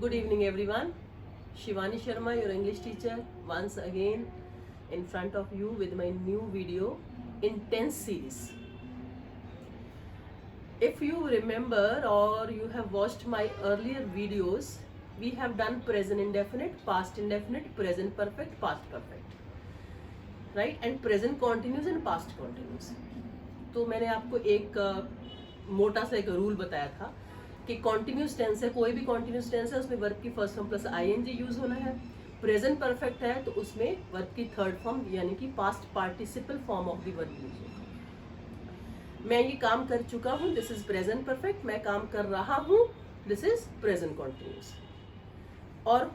Good evening, everyone. Shivani Sharma, your English teacher, once again in front of you with my new video in tense series. If you remember or you have watched my earlier videos, we have done present indefinite, past indefinite, present perfect, past perfect, right? And present continuous and past continuous. तो मैंने आपको एक मोटा सा एक rule बताया था कि कॉन्टिन्यूस टेंस है, कोई भी कॉन्टिन्यूस टेंस है उसमें वर्ब की first form plus ING use होना है. प्रेजेंट परफेक्ट है तो उसमें वर्ब की थर्ड फॉर्म यानी कि past participle form of the verb use होगा. मैं ये काम कर चुका हूँ, दिस इज प्रेजेंट परफेक्ट. मैं काम कर रहा हूँ, दिस इज प्रेजेंट कॉन्टिन्यूस. और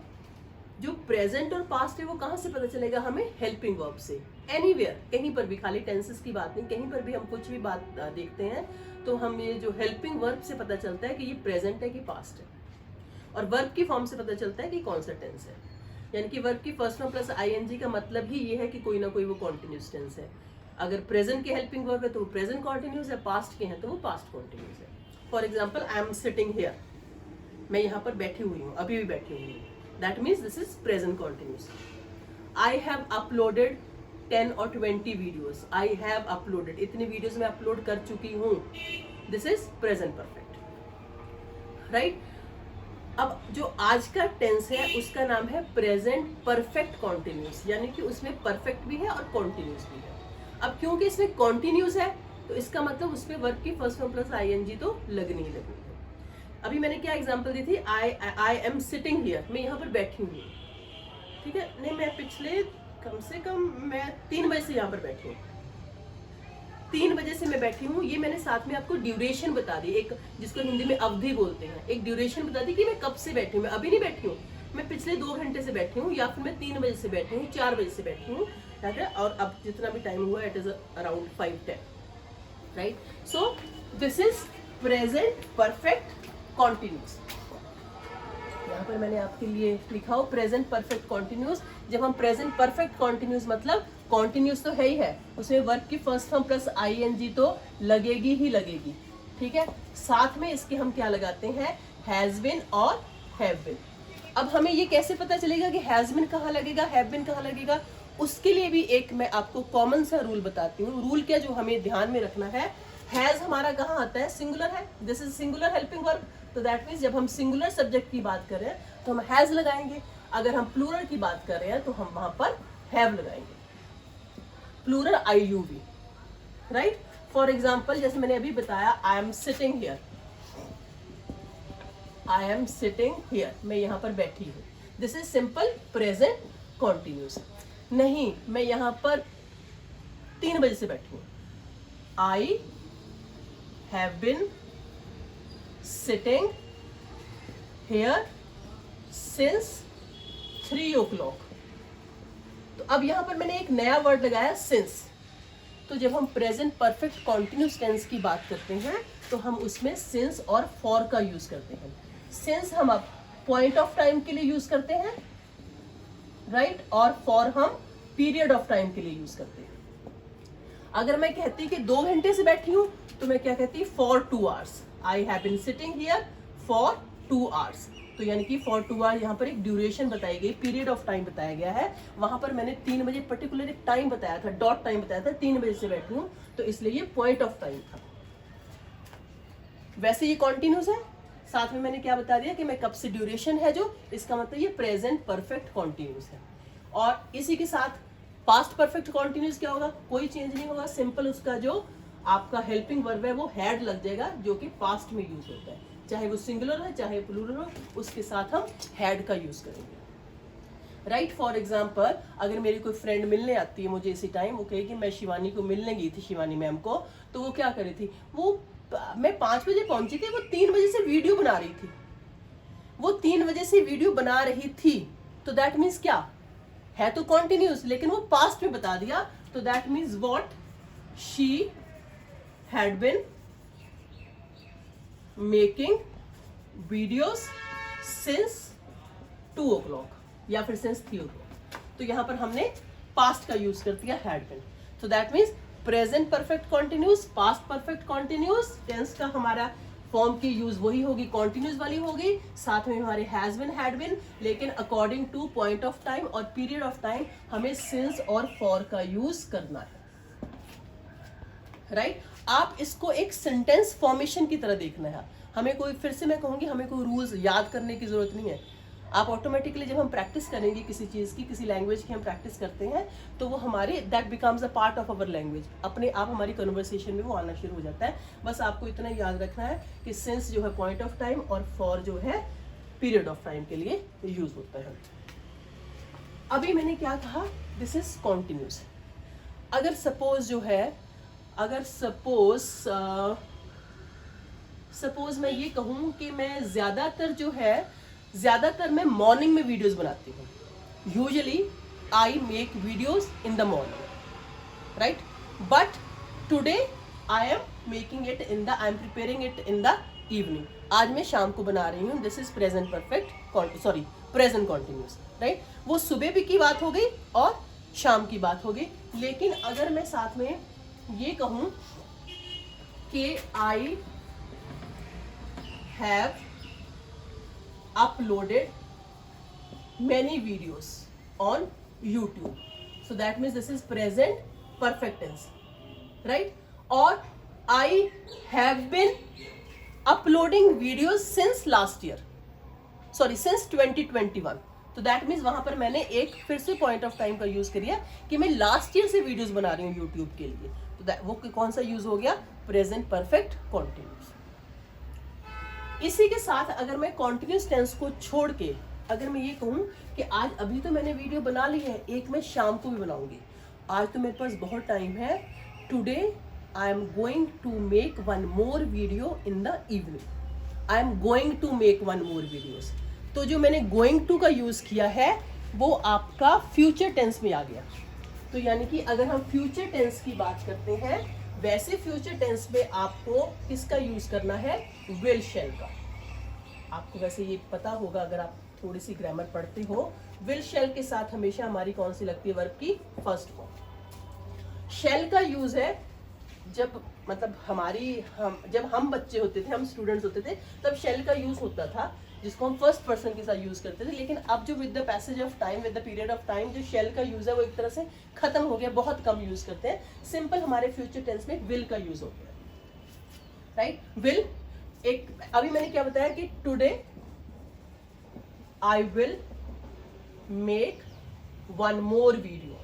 जो प्रेजेंट और पास्ट है वो कहाँ से पता चलेगा हमें? हेल्पिंग वर्ब से. एनीवेयर, कहीं पर भी, खाली टेंसेस की बात नहीं, कहीं पर भी हम कुछ भी बात देखते हैं तो हम ये जो हेल्पिंग वर्ब से पता चलता है कि ये प्रेजेंट है कि पास्ट है. और वर्ब की फॉर्म से पता चलता है कि कौन सा टेंस है. यानी कि वर्ब की फर्स्ट फॉर्म प्लस आईएनजी का मतलब ही ये है कि कोई ना कोई वो कॉन्टिन्यूस टेंस है. अगर प्रेजेंट के हेल्पिंग वर्ब है तो वो प्रेजेंट कॉन्टिन्यूस है, पास्ट के हैं तो वो पास्ट कॉन्टिन्यूस है. For example, I am sitting here. मैं यहाँ पर बैठी हुई हूँ, अभी भी बैठी हुई हूँ. That means this is present continuous. I have uploaded 10 or 20 videos. I have uploaded. इतने वीडियोस मैं अपलोड कर चुकी हूँ. This is present perfect. Right? अब जो आज का टेंस है उसका नाम है प्रेजेंट परफेक्ट कॉन्टिन्यूस, यानी कि उसमें परफेक्ट भी है और कॉन्टिन्यूस भी है. अब क्योंकि इसमें कॉन्टिन्यूस है तो इसका मतलब उसमें वर्ब की फर्स्ट फॉर्म प्लस आईएनजी तो लगनी ही लगनी है. अभी मैंने क्या एग्जांपल दी थी? आई एम सिटिंग हियर. मैं यहाँ पर बैठी हुई हूँ, ठीक है. नहीं, मैं पिछले कम से कम मैं 3 बजे से यहाँ पर बैठी हूँ. 3 बजे से मैं बैठी हूँ. ये मैंने साथ में आपको ड्यूरेशन बता दी, एक जिसको हिंदी में अवधि बोलते हैं. एक ड्यूरेशन बता दी कि मैं कब से बैठी हूँ. मैं अभी नहीं बैठी हूँ, मैं पिछले 2 घंटे से बैठी हूँ, या फिर मैं 3 बजे से बैठी हूँ, 4 बजे से बैठी हूँ, ठीक है. और अब जितना भी टाइम हुआ it is around 5-10, right. So this is present perfect continuous. यहाँ पर मैंने आपके लिए लिखा हो प्रेजेंट परफेक्ट कॉन्टिन्यूस. जब हम प्रेजेंट परफेक्ट कॉन्टिन्यूस, मतलब कॉन्टिन्यूस तो है ही है, उसमें वर्ब की फर्स्ट फॉर्म प्लस आईएनजी तो लगेगी ही लगेगी, ठीक है. साथ में इसके हम क्या लगाते हैं? हैज बीन और हैव बीन. अब हमें ये कैसे पता चलेगा कि हैज बीन कहाँ लगेगा, हैव बीन कहाँ लगेगा? उसके लिए भी एक मैं आपको कॉमन सा रूल बताती हूँ. रूल क्या जो हमें ध्यान में रखना है? हैज हमारा कहाँ आता है? सिंगुलर है. This is singular helping verb. तो दैट मीन्स जब हम सिंगुलर सब्जेक्ट की बात कर रहे हैं तो हम हैज लगाएंगे. अगर हम प्लूरल की बात कर रहे हैं तो हम वहां पर हैव लगाएंगे. प्लूरल आईयूवी, राइट. फॉर एग्जाम्पल, जैसे मैंने अभी बताया, I am sitting here. I am sitting here, मैं यहाँ पर बैठी हूँ. This is simple present continuous. नहीं, मैं यहाँ पर 3 बजे से बैठी हूँ. I have been sitting here since 3 o'clock. तो अब यहां पर मैंने एक नया वर्ड लगाया, since. तो जब हम प्रेजेंट परफेक्ट कॉन्टिन्यूस टेंस की बात करते हैं तो हम उसमें since और for का यूज करते हैं. since हम अब पॉइंट ऑफ टाइम के लिए यूज करते हैं, राइट, और for हम पीरियड ऑफ टाइम के लिए यूज करते हैं. अगर मैं कहती कि 2 घंटे से बैठी हूं तो मैं क्या कहती? for 2 hours. I have been sitting here for 2 hours. तो यानी कि for 2 hours यहाँ पर एक ड्यूरेशन बताई गई, पीरियड ऑफ टाइम बताया गया है. वहां पर मैंने 3 बजे पर्टिकुलर एक टाइम बताया था, डॉट टाइम बताया था. 3 बजे से बैठी हूँ तो इसलिए ये पॉइंट ऑफ टाइम था. वैसे ये कॉन्टिन्यूस है. साथ में मैंने क्या बता दिया कि मैं कब से, ड्यूरेशन है जो, इसका मतलब ये प्रेजेंट परफेक्ट कॉन्टिन्यूस है. और इसी के साथ पास्ट परफेक्ट कॉन्टिन्यूस क्या होगा? कोई चेंज नहीं होगा. सिंपल उसका जो आपका हेल्पिंग वर्ब है वो हैड लग जाएगा, जो कि पास्ट में यूज होता है. चाहे वो सिंगुलर है चाहे प्लूरल हो, उसके साथ हम हैड का यूज करेंगे, राइट. फॉर एग्जाम्पल, अगर मेरी कोई फ्रेंड मिलने आती है मुझे इसी टाइम, वो कहेगी मैं शिवानी को मिलने गई थी, शिवानी मैम को, तो वो क्या करी थी? मैं 5 बजे पहुंची थी, वो 3 बजे से वीडियो बना रही थी. वो 3 बजे से वीडियो बना रही थी, तो दैट मीन्स क्या है? तो कॉन्टिन्यूस, लेकिन वो पास्ट में बता दिया. तो that means what? She had been making videos since 2 o'clock या फिर since 3 o'clock. तो यहां पर हमने पास्ट का यूज कर दिया, had been. So that means present perfect continuous, past perfect continuous tense का हमारा फॉर्म की यूज वही होगी, कॉन्टिन्यूस वाली होगी, साथ में हमारे हैज बिन, हैड बिन, लेकिन according two point of time और पीरियड ऑफ टाइम हमें सिंस और फॉर का यूज करना है, राइट? आप इसको एक सेंटेंस फॉर्मेशन की तरह देखना है। हमें कोई, फिर से मैं कहूंगी, हमें कोई रूल्स याद करने की जरूरत नहीं है। आप ऑटोमेटिकली जब हम प्रैक्टिस करेंगे किसी चीज़ की, किसी लैंग्वेज की हम प्रैक्टिस करते हैं, तो वो हमारे that becomes a part of our language, अपने आप हमारी कन्वर्सेशन में वो आना शुरू हो जाता है। बस आपको इतना याद रखना है कि सिंस जो है पॉइंट ऑफ टाइम और फॉर जो है पीरियड ऑफ टाइम के लिए यूज होता है। अभी मैंने क्या कहा, दिस इज कॉन्टिन्यूस। अगर सपोज जो है, अगर सपोज मैं ये कहूँ कि मैं ज़्यादातर मैं मॉर्निंग में वीडियोस बनाती हूँ। Usually I make videos in the morning, right? But today I am preparing it in the evening. आज मैं शाम को बना रही हूँ। This is present continuous, right? वो सुबह भी की बात हो गई और शाम की बात हो गई। लेकिन अगर मैं साथ में ये कहूँ कि I have uploaded many videos on YouTube, so that means this is present perfect tense, right? Or I have been uploading videos since 2021, तो दैट मीन्स वहां पर मैंने एक फिर से पॉइंट ऑफ टाइम का यूज करिए कि मैं लास्ट ईयर से वीडियोस बना रही हूँ यूट्यूब के लिए, तो वो कौन सा यूज हो गया, प्रेजेंट परफेक्ट कॉन्टिन्यूस। इसी के साथ अगर मैं कॉन्टिन्यूस टेंस को छोड़ के अगर मैं ये कहूँ कि आज अभी तो मैंने वीडियो बना ली है, एक मैं शाम को भी बनाऊंगी, आज तो मेरे पास बहुत टाइम है, today I am going to make one more video in the evening, I am going to make one more videos. तो जो मैंने गोइंग टू का यूज किया है वो आपका फ्यूचर टेंस में आ गया। तो यानी कि अगर हम फ्यूचर टेंस की बात करते हैं, वैसे फ्यूचर टेंस में आपको किसका यूज करना है, विल शैल का। आपको वैसे ये पता होगा अगर आप थोड़ी सी ग्रामर पढ़ते हो, विल शैल के साथ हमेशा हमारी कौन सी लगती है, वर्ब की फर्स्ट फॉर्म। शैल का यूज है जब मतलब जब हम बच्चे होते थे, हम स्टूडेंट्स होते थे, तब शैल का यूज होता था जिसको हम फर्स्ट पर्सन के साथ यूज करते थे। लेकिन अब जो with the passage of time, with the period of time, जो शेल का यूज है वो एक तरह से खत्म हो गया, बहुत कम यूज करते हैं। सिंपल हमारे फ्यूचर टेंस में विल का यूज होता है, राइट? विल एक, अभी मैंने क्या बताया कि today I will make one more video,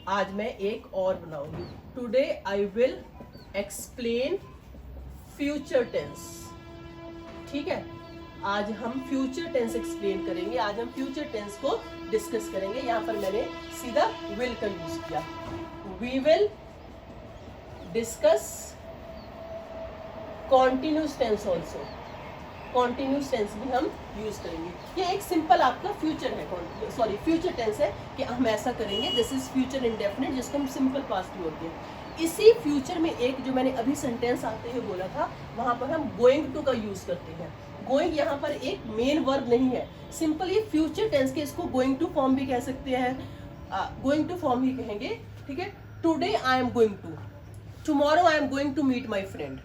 आज मैं एक और बनाऊंगी। Today I will explain future tense, ठीक है? आज हम फ्यूचर टेंस एक्सप्लेन करेंगे, आज हम फ्यूचर टेंस को डिस्कस करेंगे। यहां पर मैंने सीधा विल का यूज किया। We will discuss continuous tense also, continuous tense भी हम यूज करेंगे। ये एक सिंपल आपका फ्यूचर है, फ्यूचर टेंस है कि हम ऐसा करेंगे। दिस इज फ्यूचर इंडेफिनिट जिसको हम सिंपल पास्ट बोलते हैं। इसी फ्यूचर में एक जो मैंने अभी सेंटेंस आते हुए बोला था, वहां पर हम गोइंग टू का यूज करते हैं। गोइंग यहाँ पर एक मेन वर्ब नहीं है, सिंपल ये फ्यूचर टेंस के, इसको गोइंग टू फॉर्म भी कह सकते हैं, गोइंग टू फॉर्म ही कहेंगे, ठीक है? Today I am going to, tomorrow I am going to meet my friend,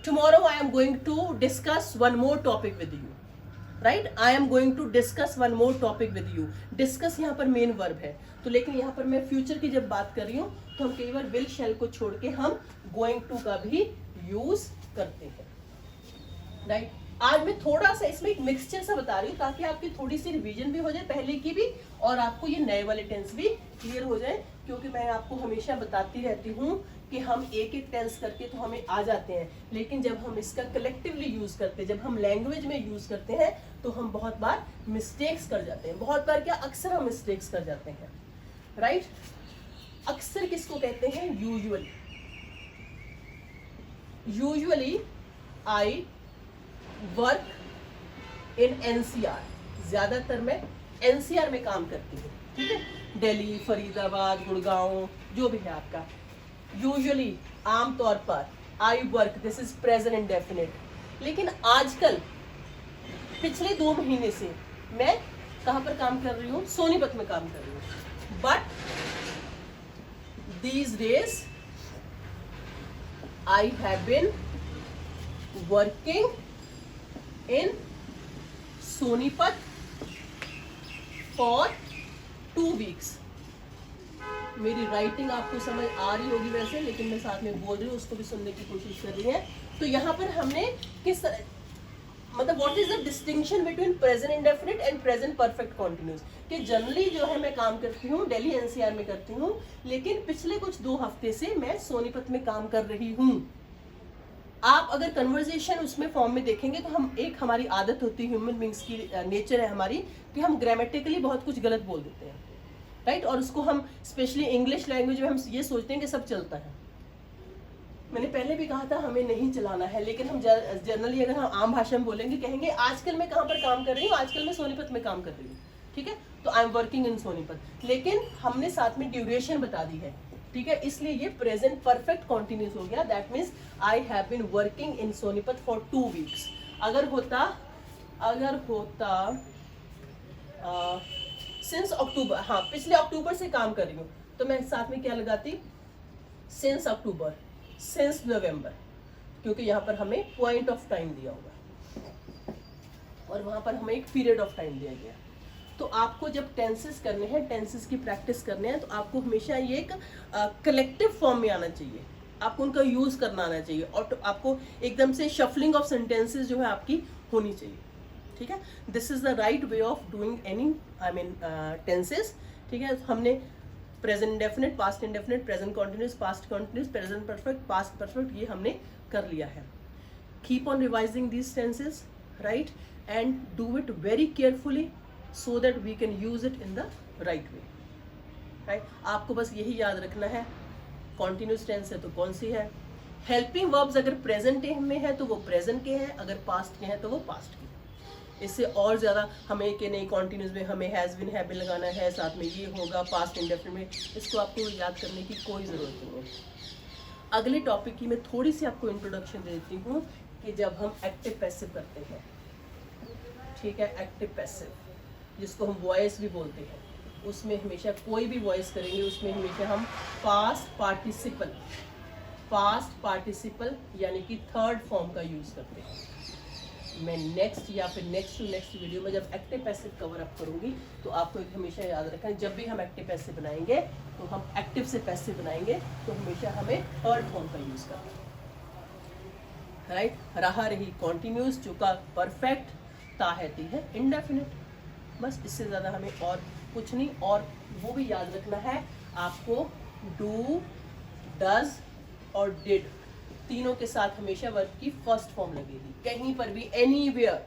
tomorrow I am going to discuss one more topic with you, right? I am going to discuss one more topic with you. Discuss यहाँ पर main verb है, तो लेकिन यहाँ पर मैं future की जब बात कर रही हूँ तो हम कई बार विल शैल को छोड़ के हम गोइंग टू का भी यूज करते हैं, राइट? आज मैं थोड़ा सा इसमें एक मिक्सचर सा बता रही हूँ ताकि आपकी थोड़ी सी रिवीजन भी हो जाए पहले की भी, और आपको ये नए वाले टेंस भी क्लियर हो जाए। क्योंकि मैं आपको हमेशा बताती रहती हूँ कि हम एक एक टेंस करके तो हमें आ जाते हैं, लेकिन जब हम इसका कलेक्टिवली यूज करते हैं, जब हम लैंग्वेज में यूज करते हैं, तो हम बहुत बार मिस्टेक्स कर जाते हैं। बहुत बार क्या, अक्सर हम मिस्टेक्स कर जाते हैं, राइट? अक्सर किसको कहते हैं, usually. Usually I work in NCR, ज्यादातर मैं एनसीआर में काम करती हूँ, ठीक है? दिल्ली, फरीदाबाद, गुड़गांव, जो भी है आपका। यूजुअली, आमतौर पर, I work, this is present indefinite. लेकिन आजकल पिछले 2 महीने से मैं कहाँ पर काम कर रही हूँ, सोनीपत में काम कर रही हूँ। But these days I have been working in Sonipat for 2 weeks. मेरी राइटिंग आपको समझ आ रही होगी वैसे, लेकिन मैं साथ में बोल रही हूँ, उसको भी सुनने की कोशिश कर रही है। तो यहाँ पर हमने किस मतलब what is the distinction between present indefinite and present perfect continuous, कि जनरली जो है मैं काम करती हूँ दिल्ली एनसीआर में करती हूँ, लेकिन पिछले कुछ 2 हफ्ते से मैं सोनीपत में काम कर रही हूँ। आप अगर कन्वर्जेशन उसमें फॉर्म में देखेंगे तो हम एक हमारी आदत होती है, ह्यूमन बींग्स की नेचर है हमारी, कि हम ग्रामेटिकली बहुत कुछ गलत बोल देते हैं, राइट। और उसको हम स्पेशली इंग्लिश लैंग्वेज में हम ये सोचते हैं कि सब चलता है। मैंने पहले भी कहा था हमें नहीं चलाना है, लेकिन हम जनरली अगर हम आम भाषा में बोलेंगे, कहेंगे आजकल मैं कहाँ पर काम कर रही हूँ, आजकल मैं सोनीपत में काम कर रही हूँ, ठीक है। तो I am working in Sonipat, लेकिन हमने साथ में ड्यूरेशन बता दी है, ठीक है, इसलिए ये प्रेजेंट परफेक्ट कॉन्टिन्यूस हो गया। That means I have been working in Sonipat for 2 weeks. अगर होता सिंस अक्टूबर, हाँ पिछले अक्टूबर से काम कर रही हूँ, तो मैं साथ में क्या लगाती, सिंस अक्टूबर, सिंस नवंबर, क्योंकि यहाँ पर हमें पॉइंट ऑफ टाइम दिया होगा और वहाँ पर हमें एक पीरियड ऑफ टाइम दिया गया। तो आपको जब टेंसेस करने हैं, टेंसेस की प्रैक्टिस करने हैं, तो आपको हमेशा ये एक कलेक्टिव फॉर्म में आना चाहिए, आपको उनका यूज करना आना चाहिए, और तो आपको एकदम से शफलिंग ऑफ सेंटेंसेस जो है आपकी होनी चाहिए, ठीक है। This is the right way of doing any tenses, ठीक है। हमने present indefinite, past indefinite, present continuous, past continuous, present perfect, past perfect, ये हमने कर लिया है। Keep on revising these tenses, right, and do it very carefully so that we can use it in the right way, right। आपको बस यही याद रखना है, continuous tense है तो कौन सी है, helping verbs अगर present में है तो वो present के हैं, अगर past के हैं तो वो past के। इससे और ज़्यादा हमें कि नहीं continuous में हमें has been, have been लगाना है, साथ में ये होगा past indefinite में, इसको आपको याद करने की कोई ज़रूरत नहीं है। अगले टॉपिक की मैं थोड़ी सी आपको इंट्रोडक्शन देती हूँ कि जब हम एक्टिव पैसिव करते हैं, ठीक है, एक्टिव पैसिव जिसको हम वॉइस भी बोलते हैं, उसमें हमेशा कोई भी वॉइस करेंगे उसमें हमेशा हम पास्ट पार्टिसिपल यानी कि थर्ड फॉर्म का यूज करते हैं। मैं नेक्स्ट या फिर नेक्स्ट टू नेक्स्ट वीडियो में जब एक्टिव पैसिव कवर अप करूंगी तो आपको एक हमेशा याद रखना, जब भी हम एक्टिव पैसिव बनाएंगे तो हम एक्टिव से पैसिव बनाएंगे तो हमेशा हमें थर्ड फॉर्म का यूज करना है, राइट। रहा रही कॉन्टिन्यूस, चुका परफेक्ट, ताहती है इंडेफिनिट, बस इससे ज़्यादा हमें और कुछ नहीं। और वो भी याद रखना है आपको, डू, डज और डिड तीनों के साथ हमेशा वर्ब की फर्स्ट फॉर्म लगेगी, कहीं पर भी anywhere.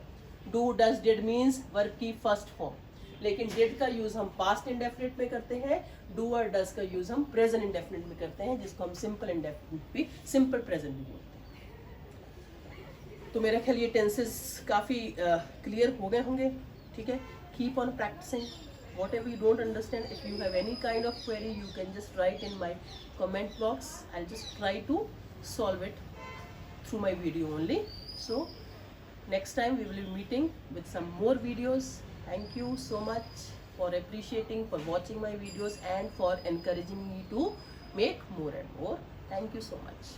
Do, does, did means verb की फर्स्ट फॉर्म, लेकिन डिड का यूज हम पास्ट इंडेफिनिट में करते हैं, डू और डज का यूज हम प्रेजेंट इंडेफिनिट में करते हैं, जिसको हम सिंपल इंडेफिनिट भी, सिंपल प्रेजेंट भी बोलते हैं। तो मेरा ख्याल ये टेंसेस काफ़ी क्लियर हो गए होंगे, ठीक है। Keep on practicing. Whatever you don't understand, if you have any kind of query, you can just write in my comment box. I'll just try to solve it through my video only. So next time we will be meeting with some more videos. Thank you so much for appreciating, for watching my videos and for encouraging me to make more and more. Thank you so much.